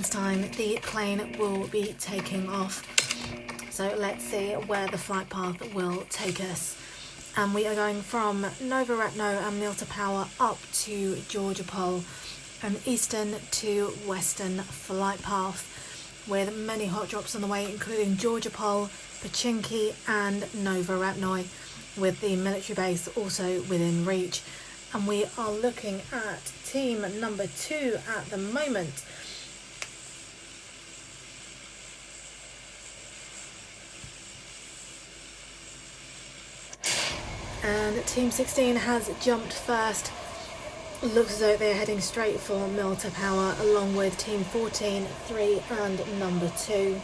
this time the plane will be taking off. So let's see where the flight path will take us. And we are going from Nova Repno and Milta Power up to Georgia Pole, an eastern to western flight path with many hot drops on the way, including Georgia Pole, Pochinki and Nova Repno, with the military base also within reach. And we are looking at team number 2 at the moment. And Team 16 has jumped first. Looks as though they're heading straight for Milta Power, along with Team 14, 3 and number 2.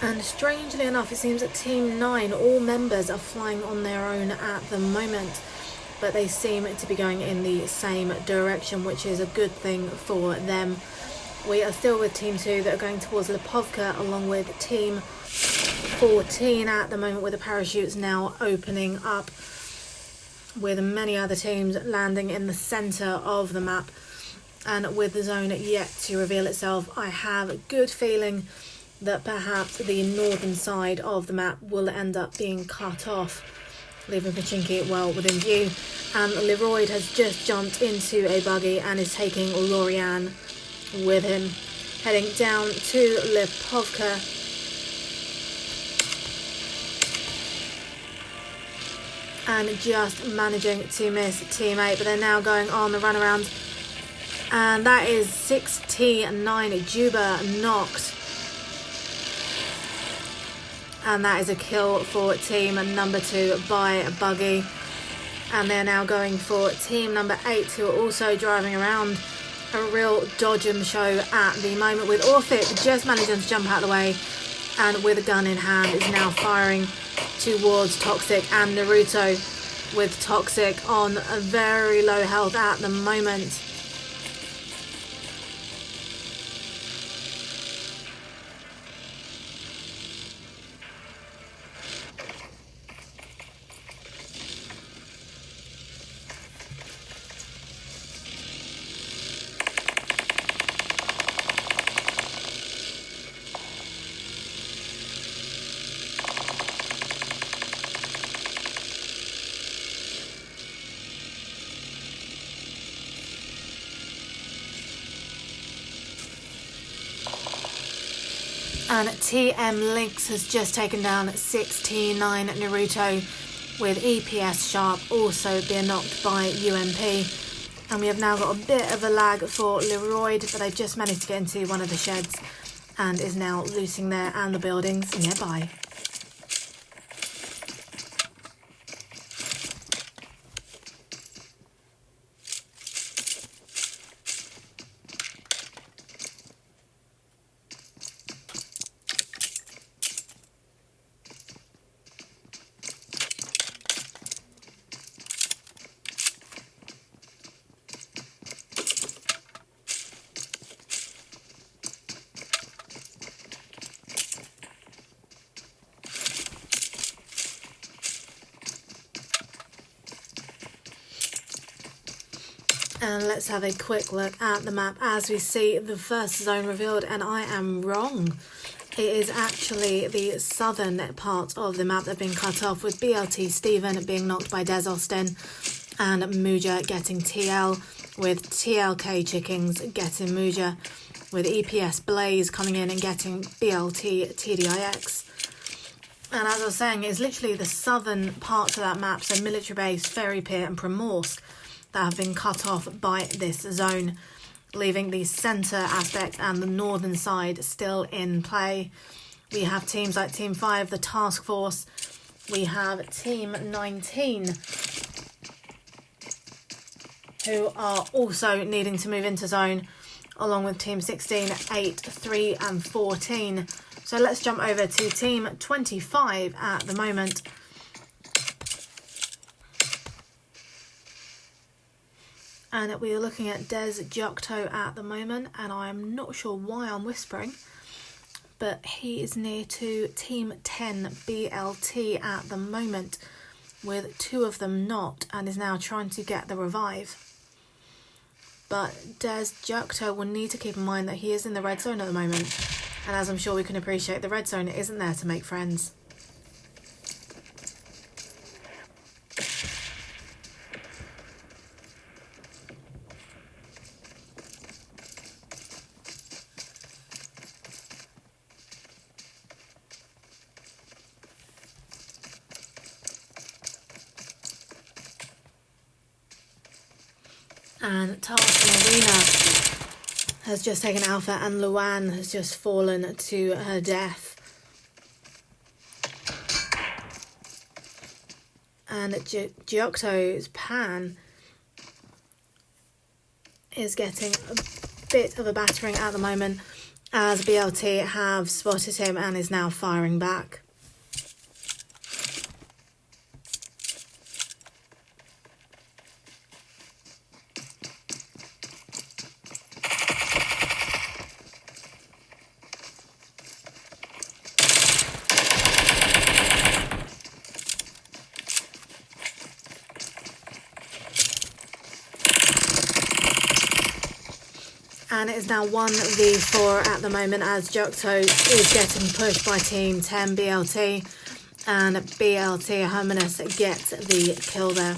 And strangely enough, it seems that Team 9, all members are flying on their own at the moment, but they seem to be going in the same direction, which is a good thing for them. We are still with Team 2 that are going towards Lipovka, along with Team 14 at the moment, with the parachutes now opening up, with many other teams landing in the centre of the map. And with the zone yet to reveal itself, I have a good feeling that perhaps the northern side of the map will end up being cut off, leaving Pochinki well within view. And Leroy has just jumped into a buggy and is taking Lorianne with him, heading down to Lipovka. And just managing to miss Team 8, but they're now going on the runaround. And that is 6T9 Juba knocked. And that is a kill for team number 2 by a buggy. And they're now going for team number 8, who are also driving around. A real dodge and show at the moment, with Orphic just managing to jump out of the way and with a gun in hand is now firing towards Toxic and Naruto, with Toxic on a very low health at the moment. And TM Lynx has just taken down 6T9 Naruto, with EPS Sharp also being knocked by UMP. And we have now got a bit of a lag for Leroy, but they've just managed to get into one of the sheds and is now looting there and the buildings nearby. And let's have a quick look at the map as we see the first zone revealed, and I am wrong. It is actually the southern part of the map that have been cut off, with BLT Steven being knocked by Des Austin and Muja getting TL, with TLK Chickings getting Muja, with EPS Blaze coming in and getting BLT TDIX. And as I was saying, it's literally the southern parts of that map, so Military Base, Ferry Pier and Primorsk, that have been cut off by this zone, leaving the centre aspect and the northern side still in play. We have teams like Team 5, the Task Force. We have Team 19, who are also needing to move into zone, along with Team 16, 8, 3 and 14. So let's jump over to Team 25 at the moment. And we are looking at Des Jocto at the moment, and I'm not sure why I'm whispering, but he is near to Team 10 BLT at the moment, with 2 of them not, and is now trying to get the revive. But Des Jukto will need to keep in mind that he is in the red zone at the moment, and as I'm sure we can appreciate, the red zone isn't there to make friends. And Task Arena has just taken Alpha, and Luan has just fallen to her death. And Gyokto's Pan is getting a bit of a battering at the moment, as BLT have spotted him and is now firing back. And it is now 1v4 at the moment, as Jokto is getting pushed by Team 10 BLT, and BLT Hermanus gets the kill there.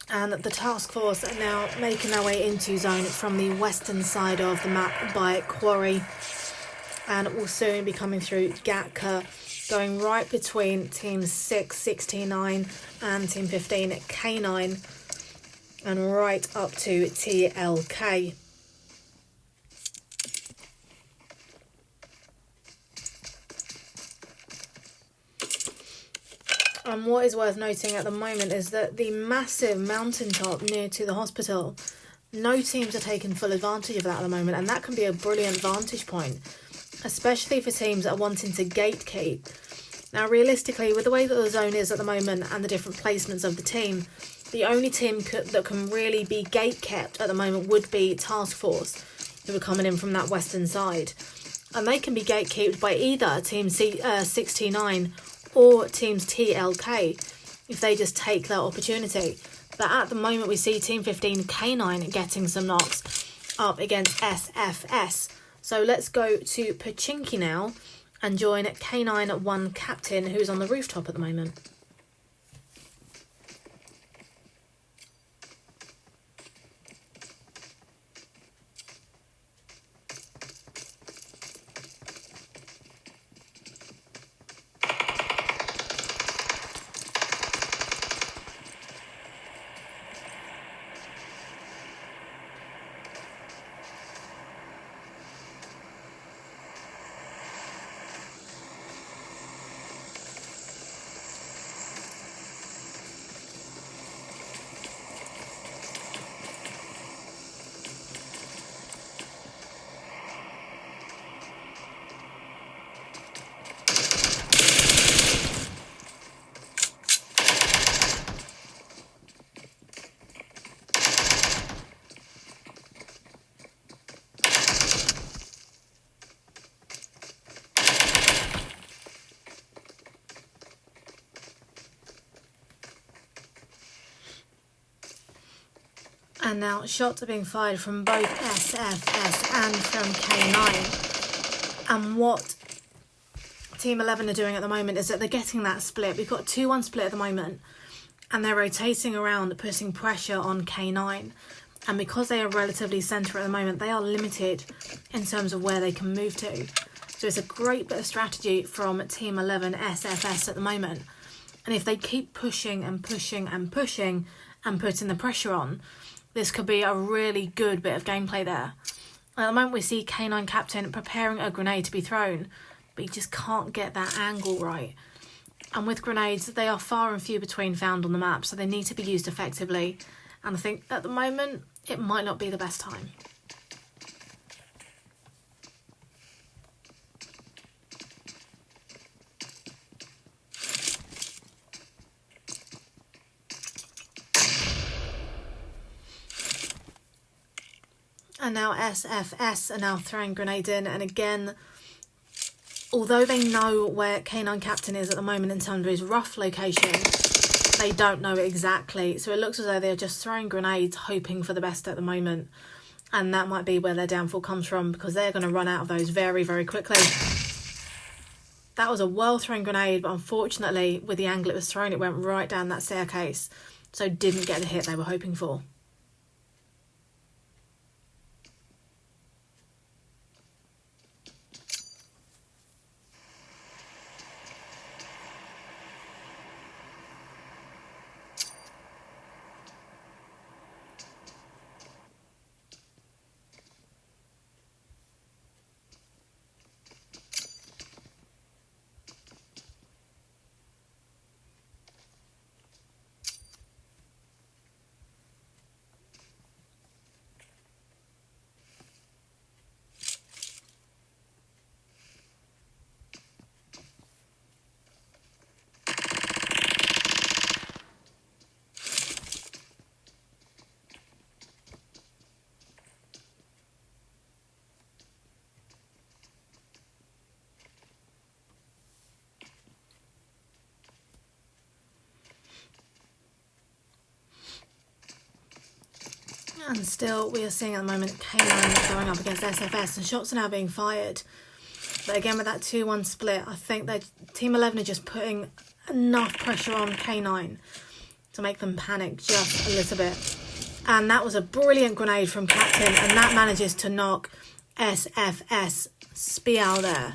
And the task force are now making their way into zone from the western side of the map by Quarry, and will soon be coming through Gatka, going right between Team 6 69 and Team 15 K9, and right up to TLK. And what is worth noting at the moment is that the massive mountaintop near to the hospital, no teams are taking full advantage of that at the moment, and that can be a brilliant vantage point, especially for teams that are wanting to gatekeep. Now, realistically, with the way that the zone is at the moment and the different placements of the team, the only team that can really be gatekept at the moment would be Task Force, who are coming in from that western side. And they can be gatekept by either Team 69 or Teams TLK if they just take that opportunity. But at the moment, we see Team 15 K9 getting some knocks up against SFS. So let's go to Pachinki now and join K9 1 Captain, who's on the rooftop at the moment. And now shots are being fired from both SFS and from K9. And what Team 11 are doing at the moment is that they're getting that split. We've got 2-1 split at the moment, and they're rotating around, putting pressure on K9. And because they are relatively centre at the moment, they are limited in terms of where they can move to. So it's a great bit of strategy from Team 11 SFS at the moment. And if they keep pushing and pushing and pushing and putting the pressure on, this could be a really good bit of gameplay there. At the moment, we see K9 Captain preparing a grenade to be thrown, but he just can't get that angle right. And with grenades, they are far and few between found on the map, so they need to be used effectively. And I think at the moment, it might not be the best time. And now SFS are now throwing grenades in, and again, although they know where K9 Captain is at the moment in terms of his rough location, they don't know exactly. So it looks as though they're just throwing grenades, hoping for the best at the moment. And that might be where their downfall comes from, because they're going to run out of those very, very quickly. That was a well-thrown grenade, but unfortunately, with the angle it was thrown, it went right down that staircase. So didn't get the hit they were hoping for. And still, we are seeing at the moment K9 going up against SFS, and shots are now being fired. But again, with that 2-1 split, I think that Team 11 are just putting enough pressure on K9 to make them panic just a little bit. And that was a brilliant grenade from Captain, and that manages to knock SFS Spial there.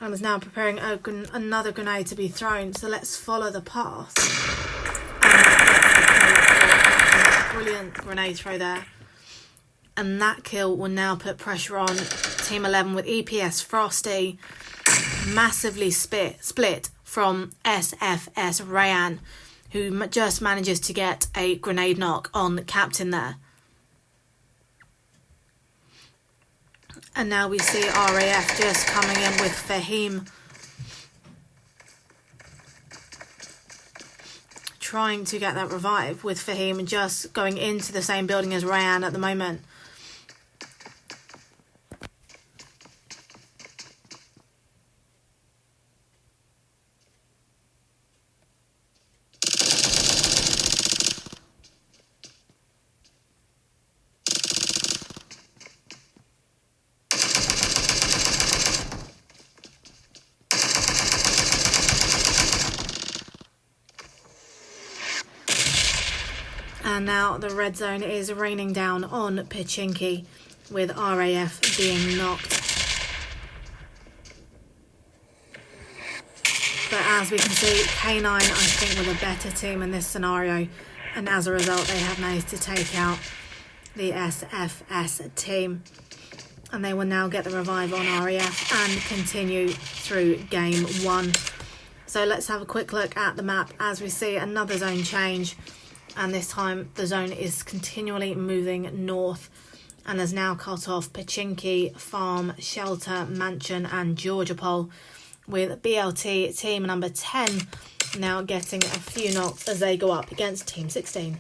And is now preparing another grenade to be thrown, so let's follow the path. Brilliant grenade throw there. And that kill will now put pressure on Team 11 with EPS Frosty massively split from SFS Rayan, who just manages to get a grenade knock on the Captain there. And now we see RAF just coming in with Fahim, trying to get that revive, with Fahim just going into the same building as Rayan at the moment. And now the red zone is raining down on Pachinki, with RAF being knocked. But as we can see, K9 I think were the better team in this scenario, and as a result they have managed to take out the SFS team. And they will now get the revive on RAF and continue through game 1. So let's have a quick look at the map as we see another zone change. And this time the zone is continually moving north, and has now cut off Pachinki, Farm, Shelter, Mansion and Georgia Pole, with BLT team number 10 now getting a few knocks as they go up against team 16.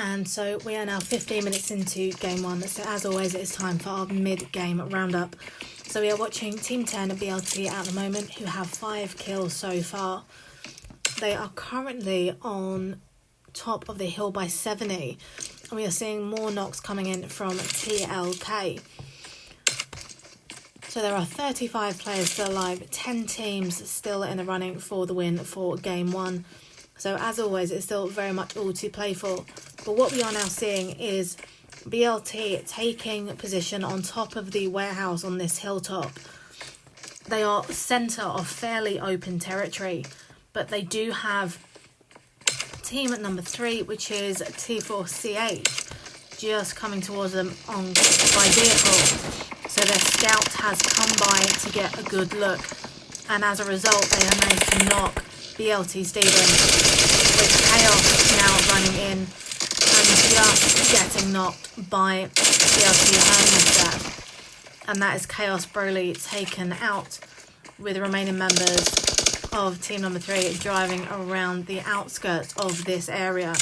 And so we are now 15 minutes into game 1. So as always, it is time for our mid-game roundup. So we are watching Team 10 BLT at the moment, who have 5 kills so far. They are currently on top of the hill by 70. And we are seeing more knocks coming in from TLK. So there are 35 players still alive, 10 teams still in the running for the win for game 1. So as always, it's still very much all to play for. But what we are now seeing is BLT taking position on top of the warehouse on this hilltop. They are centre of fairly open territory, but they do have team at number 3, which is T4CH, just coming towards them by vehicle. So their scout has come by to get a good look, and as a result, they have managed to knock BLT Stephen, with Chaos now running in and just getting knocked by BLT Hermes. And that is Chaos Broly taken out, with the remaining members of team number 3 driving around the outskirts of this area.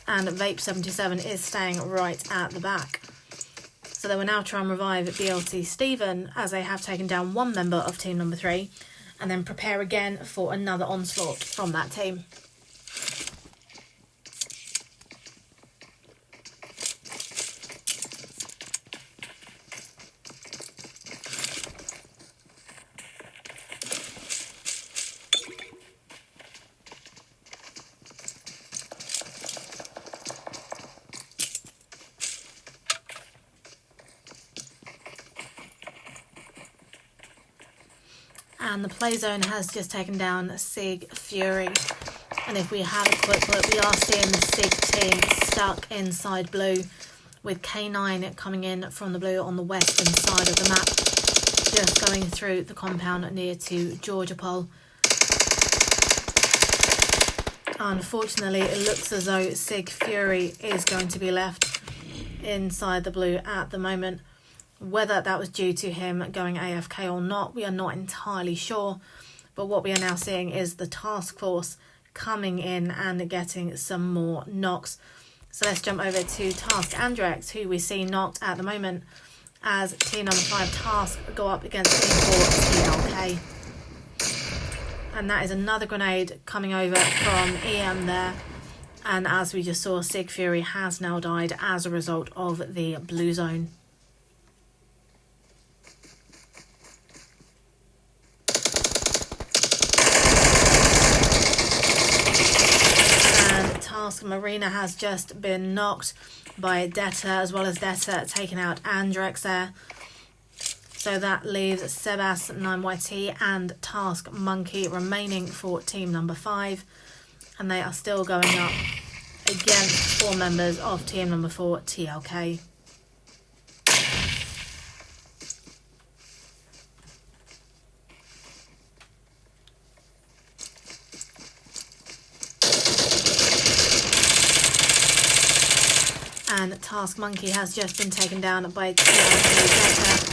And Vape 77 is staying right at the back. So they will now try and revive BLT Stephen, as they have taken down one member of team number 3, and then prepare again for another onslaught from that team. And the play zone has just taken down Sig Fury. And if we have a quick look, we are seeing the Sig team stuck inside blue, with K9 coming in from the blue on the western side of the map, just going through the compound near to Georgia Pole. Unfortunately, it looks as though Sig Fury is going to be left inside the blue at the moment. Whether that was due to him going AFK or not, we are not entirely sure. But what we are now seeing is the task force coming in and getting some more knocks. So let's jump over to Task Andrex, who we see knocked at the moment, as team number 5 Task go up against team 4 TLK. And that is another grenade coming over from EM there. And as we just saw, Sig Fury has now died as a result of the blue zone. Task Marina has just been knocked by Detta, as well as Detta taking out Andrex there. So that leaves Sebas, 9YT and Task Monkey remaining for team number 5. And they are still going up against 4 members of team number 4, TLK. And Task Monkey has just been taken down by TLK Detta.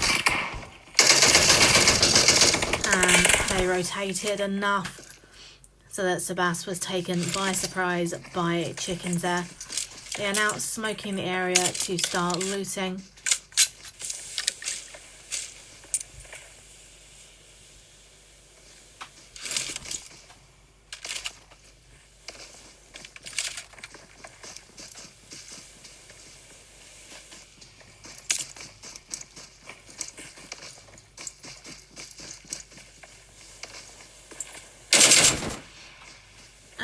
And they rotated enough so that Sebas was taken by surprise by chickens there. They are now smoking the area to start looting.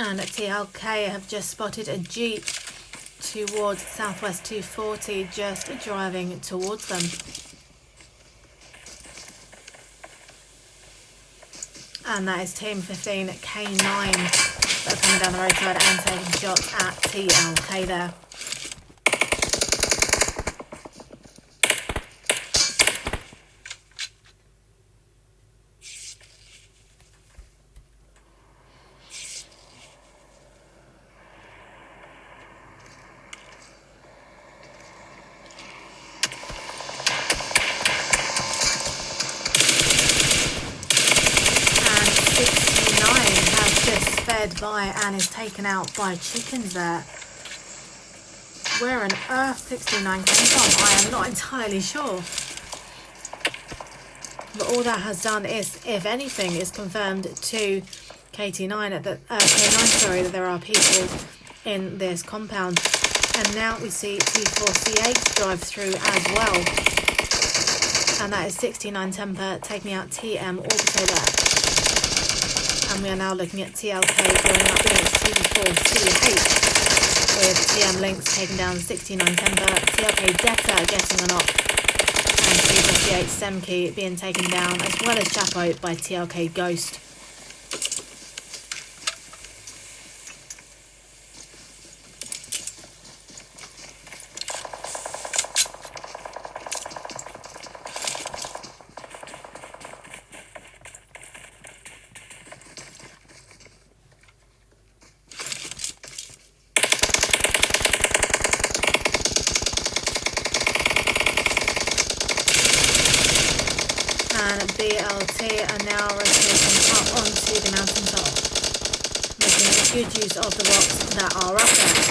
And TLK have just spotted a Jeep towards Southwest 240, just driving towards them. And that is Team 15 K9 that are coming down the roadside and taking shots at TLK there. By and is taken out by chickens there. Where on earth 69 came from, I am not entirely sure. But all that has done is, if anything, is confirmed to K9 that there are people in this compound. And now we see T4CH drive through as well. And that is 69 Temper taking out TM Orbito there. And we are now looking at TLK going up against T4CH with TM Lynx taking down 69 Temper, TLK Detta getting a knock, and T4CH Semkey being taken down, as well as Chapo by TLK Ghost. BLT are now rotating up onto the mountaintop, making good use of the rocks that are up there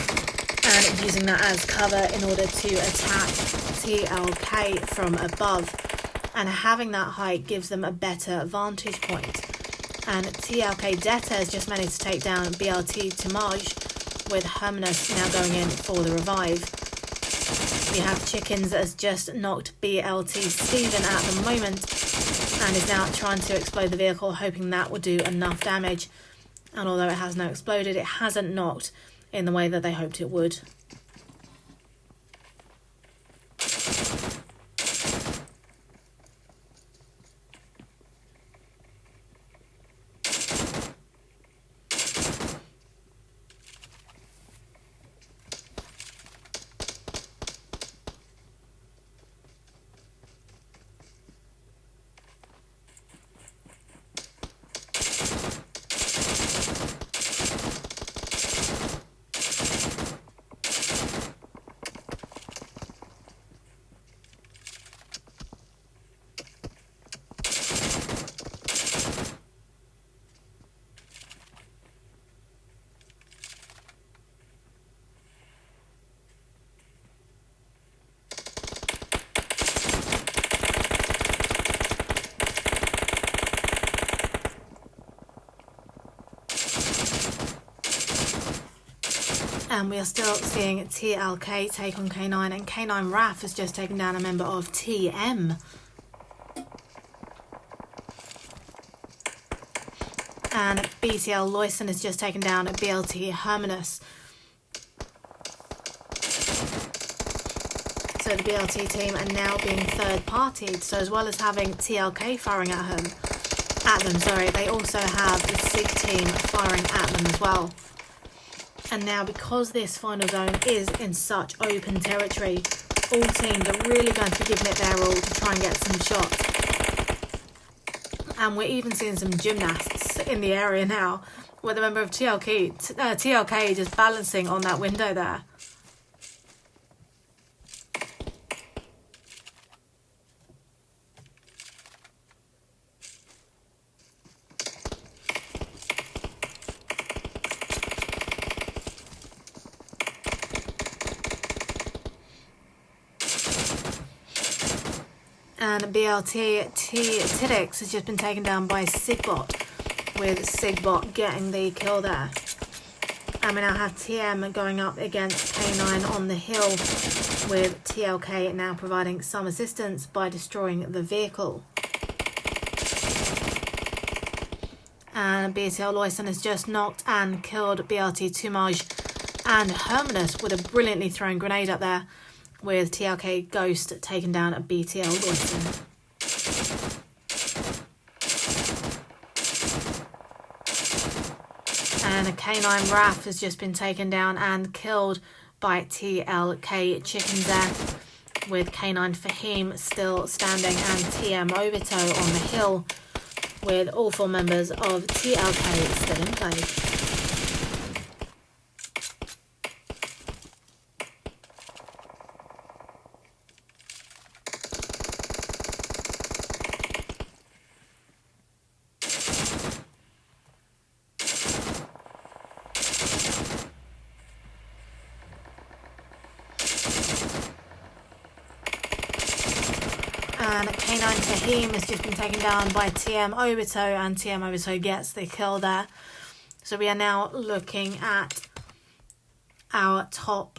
and using that as cover in order to attack TLK from above, and having that height gives them a better vantage point. And TLK Detta has just managed to take down BLT Tamaj, with Hermanus now going in for the revive. We have Chickens that has just knocked BLT Steven at the moment, and is now trying to explode the vehicle, hoping that will do enough damage. And although it has now exploded, it hasn't knocked in the way that they hoped it would. And we are still seeing TLK take on K9, and K9 Raf has just taken down a member of TM. And BTL Loyson has just taken down a BLT Hermanus. So the BLT team are now being third-partied. So as well as having TLK firing at them, they also have the SIG team firing at them as well. And now, because this final zone is in such open territory, all teams are really going to be giving it their all to try and get some shots. And we're even seeing some gymnasts in the area now, with a member of TLK just balancing on that window there. And BLT Tidix has just been taken down by Sigbot, with Sigbot getting the kill there. And we now have TM going up against K9 on the hill, with TLK now providing some assistance by destroying the vehicle. And BTL Loyson has just knocked and killed BLT Tumaj and Hermanus with a brilliantly thrown grenade up there, with TLK Ghost taking down a BTL Loyson. And a K9 Raf has just been taken down and killed by TLK Chickens there, with K9 Fahim still standing and TM Obito on the hill, with all four members of TLK still in play. And K9 Fahim has just been taken down by TM Obito, and TM Obito gets the kill there. So we are now looking at our top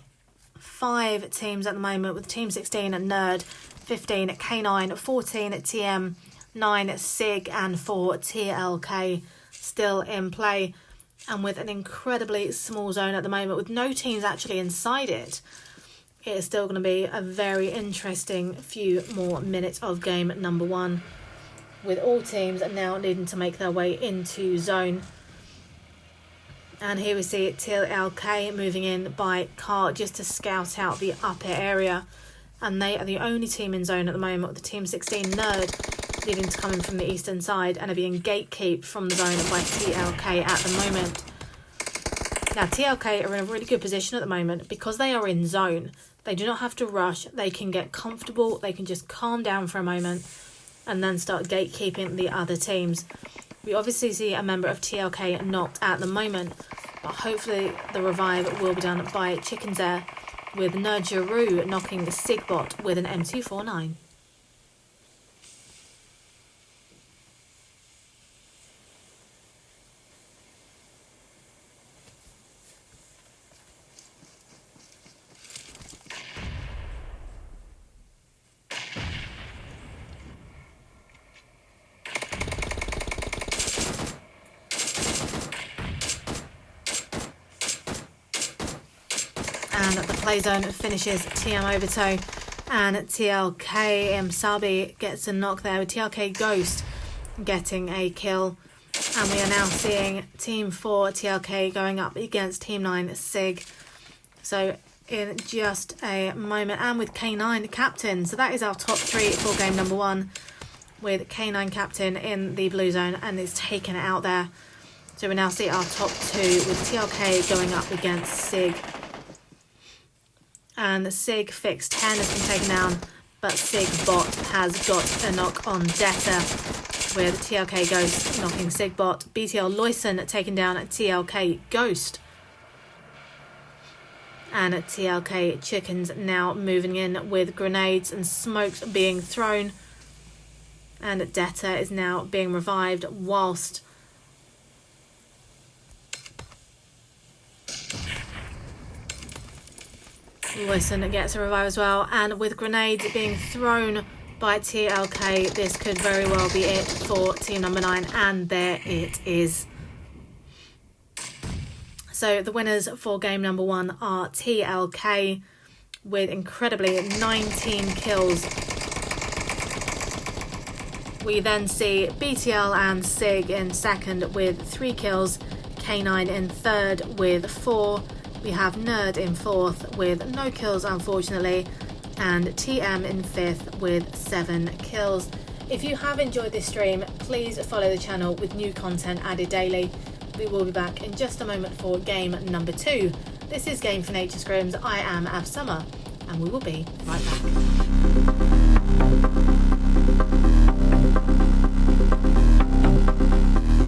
5 teams at the moment, with Team 16 at Nerd, 15 at K9, 14 at TM, 9 at SIG, and 4 TLK still in play. And with an incredibly small zone at the moment, with no teams actually inside it, it is still going to be a very interesting few more minutes of game number 1, with all teams now needing to make their way into zone. And here we see TLK moving in by car just to scout out the upper area, and they are the only team in zone at the moment, with the Team 16 Nerd needing to come in from the eastern side and are being gatekept from the zone by TLK at the moment. Now TLK are in a really good position at the moment because they are in zone. They do not have to rush, they can get comfortable, they can just calm down for a moment and then start gatekeeping the other teams. We obviously see a member of TLK knocked at the moment, but hopefully the revive will be done by Chickens there, with Nerjaru knocking the Sigbot with an M249. And the play zone finishes TM Obito, and TLK Msabi gets a knock there, with TLK Ghost getting a kill. And we are now seeing Team 4 TLK going up against Team 9 SIG. So in just a moment, and with K9 captain. So that is our top 3 for game number 1, with K9 captain in the blue zone and is taken out there. So we now see our top 2, with TLK going up against SIG. And the SIG fixed 10 has been taken down, but Sigbot has got a knock on Detta, with TLK Ghost knocking Sigbot. BTL Loyson taken down at TLK Ghost. And at TLK Chickens now moving in with grenades and smokes being thrown. And Detta is now being revived, whilst Loyson gets a revive as well. And with grenades being thrown by TLK, this could very well be it for team number 9, and there it is. So the winners for game number 1 are TLK with incredibly 19 kills. We then see BTL and SIG in second with 3 kills, K9 in third with 4. We have Nerd in 4th with no kills, unfortunately, and TM in 5th with 7 kills. If you have enjoyed this stream, please follow the channel with new content added daily. We will be back in just a moment for game number 2. This is Game for Nature Scrims. I am Ab Summer, and we will be right back.